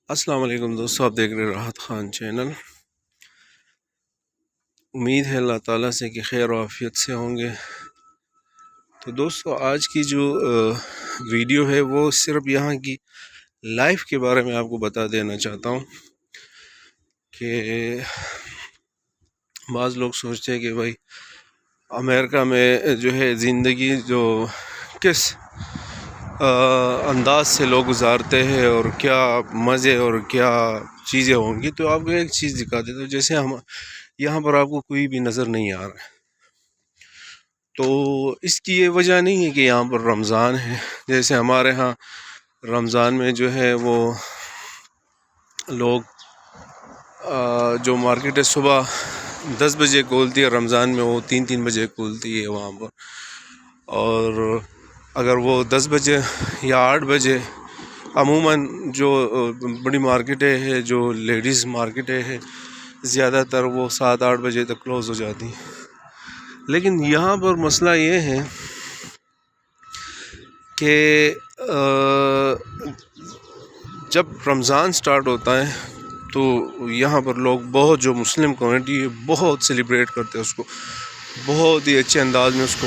السلام علیکم دوستو، آپ دیکھ رہے راحت خان چینل۔ امید ہے اللہ تعالیٰ سے کہ خیر و عافیت سے ہوں گے۔ تو دوستو، آج کی جو ویڈیو ہے وہ صرف یہاں کی لائف کے بارے میں آپ کو بتا دینا چاہتا ہوں کہ بعض لوگ سوچتے ہیں کہ بھائی امریکہ میں جو ہے زندگی جو کس انداز سے لوگ گزارتے ہیں اور کیا مزے اور کیا چیزیں ہوں گی، تو آپ کو ایک چیز دکھا دیتا ہوں۔ جیسے ہم یہاں پر آپ کو کوئی بھی نظر نہیں آ رہا ہے، تو اس کی یہ وجہ نہیں ہے کہ یہاں پر رمضان ہے۔ جیسے ہمارے ہاں رمضان میں جو ہے وہ لوگ جو مارکیٹ ہے صبح 10 بجے کھولتی ہے، رمضان میں وہ 3 بجے کھولتی ہے وہاں پر، اور اگر وہ 10 بجے یا 8 بجے عموماً جو بڑی مارکیٹیں ہیں، جو لیڈیز مارکیٹیں ہیں، زیادہ تر وہ 7-8 بجے تک کلوز ہو جاتی ہیں۔ لیکن یہاں پر مسئلہ یہ ہے کہ جب رمضان سٹارٹ ہوتا ہے تو یہاں پر لوگ بہت، جو مسلم کمیونٹی ہے، بہت سیلیبریٹ کرتے ہیں اس کو، بہت ہی اچھے انداز میں اس کو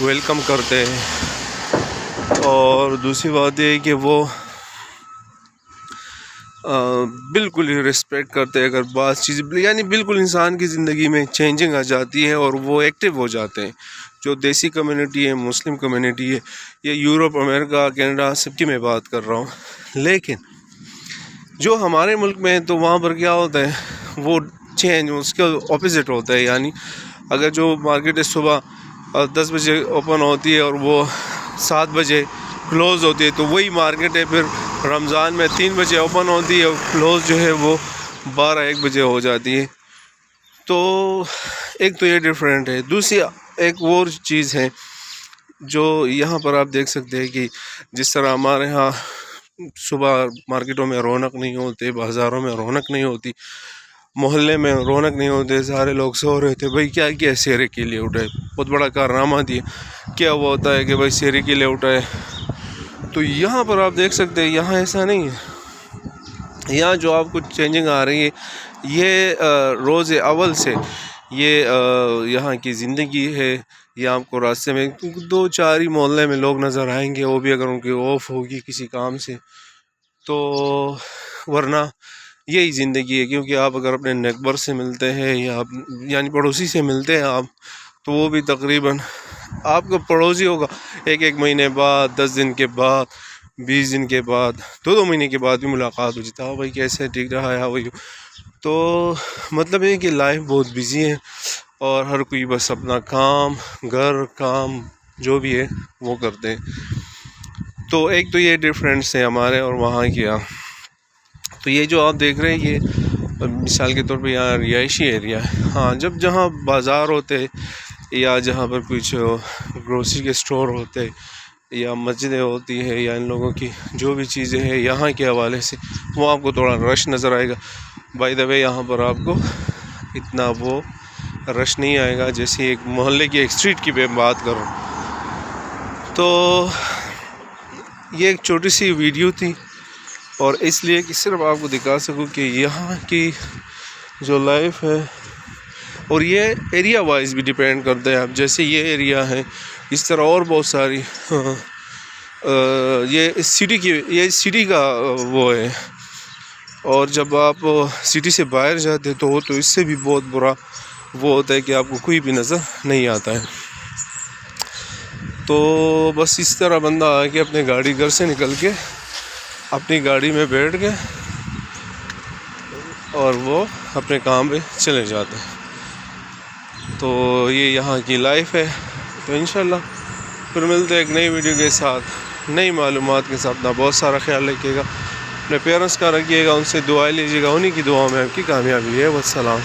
ویلکم کرتے ہیں۔ اور دوسری بات یہ ہے کہ وہ بالکل ہی رسپیکٹ کرتے ہیں۔ اگر بعض چیزیں یعنی بالکل انسان کی زندگی میں چینجنگ آ جاتی ہے اور وہ ایکٹیو ہو جاتے ہیں، جو دیسی کمیونٹی ہے، مسلم کمیونٹی ہے، یا یورپ، امریکہ، کینیڈا، سب کی میں بات کر رہا ہوں۔ لیکن جو ہمارے ملک میں ہے تو وہاں پر کیا ہوتا ہے، وہ چینج اس کے اپوزٹ ہوتا ہے۔ یعنی اگر جو مارکیٹ ہے صبح 10 بجے اوپن ہوتی ہے اور وہ 7 بجے کلوز ہوتی ہے، تو وہی مارکیٹ ہے پھر رمضان میں 3 بجے اوپن ہوتی ہے اور کلوز جو ہے وہ 12-1 بجے ہو جاتی ہے۔ تو ایک تو یہ ڈیفرنٹ ہے۔ دوسری ایک اور چیز ہے جو یہاں پر آپ دیکھ سکتے ہیں کہ جس طرح ہمارے ہاں صبح مارکیٹوں میں رونق نہیں ہوتی، بازاروں میں رونق نہیں ہوتی، محلے میں رونق نہیں ہوتے، سارے لوگ سو رہے تھے، بھائی کیا سحری کے لیے اٹھائے، بہت بڑا کارنامہ دیا، کیا وہ ہوتا ہے کہ بھائی سحری کے لیے اٹھائے۔ تو یہاں پر آپ دیکھ سکتے ہیں یہاں ایسا نہیں ہے۔ یہاں جو آپ کو چینجنگ آ رہی ہے، یہ روز اول سے یہ یہاں کی زندگی ہے۔ یہ آپ کو راستے میں 2-4 ہی محلے میں لوگ نظر آئیں گے، وہ بھی اگر ان کی آف ہوگی کسی کام سے، تو ورنہ یہی زندگی ہے۔ کیونکہ آپ اگر اپنے نیبر سے ملتے ہیں یا یعنی پڑوسی سے ملتے ہیں آپ، تو وہ بھی تقریباً آپ کا پڑوسی ہوگا 1 مہینے بعد، 10 دن کے بعد، 20 دن کے بعد، 2 مہینے کے بعد بھی ملاقات ہو جاتا ہے، بھائی کیسے، ٹھیک رہا ہے بھائی۔ تو مطلب یہ کہ لائف بہت بزی ہے اور ہر کوئی بس اپنا کام، گھر، کام جو بھی ہے وہ کرتے ہیں۔ تو ایک تو یہ ڈفرینس ہے ہمارے اور وہاں کیا۔ تو یہ جو آپ دیکھ رہے ہیں، یہ مثال کے طور پہ یہاں رہائشی ایریا ہے۔ ہاں، جہاں بازار ہوتے یا جہاں پر کچھ گروسری کے سٹور ہوتے یا مسجدیں ہوتی ہے یا ان لوگوں کی جو بھی چیزیں ہیں یہاں کے حوالے سے، وہ آپ کو تھوڑا رش نظر آئے گا۔ بائی دا وے یہاں پر آپ کو اتنا وہ رش نہیں آئے گا، جیسے ایک محلے کی ایک اسٹریٹ کی میں بات کروں۔ تو یہ ایک چھوٹی سی ویڈیو تھی، اور اس لیے کہ صرف آپ کو دکھا سکوں کہ یہاں کی جو لائف ہے، اور یہ ایریا وائز بھی ڈیپینڈ کرتا ہے۔ اب جیسے یہ ایریا ہے، اس طرح اور بہت ساری یہ سٹی کا وہ ہے، اور جب آپ سٹی سے باہر جاتے ہیں تو اس سے بھی بہت برا وہ ہوتا ہے کہ آپ کو کوئی بھی نظر نہیں آتا ہے۔ تو بس اس طرح بندہ آ کے اپنے گاڑی گھر سے نکل کے اپنی گاڑی میں بیٹھ کے اور وہ اپنے کام پہ چلے جاتے ہیں۔ تو یہ یہاں کی لائف ہے۔ تو انشاءاللہ پھر ملتے ہیں ایک نئی ویڈیو کے ساتھ، نئی معلومات کے ساتھ۔ اپنا بہت سارا خیال رکھیے گا، اپنے پیرنٹس کا رکھیے گا، ان سے دعائیں لیجیے گا، انہی کی دعاؤں میں آپ کی کامیابی ہے۔ والسلام۔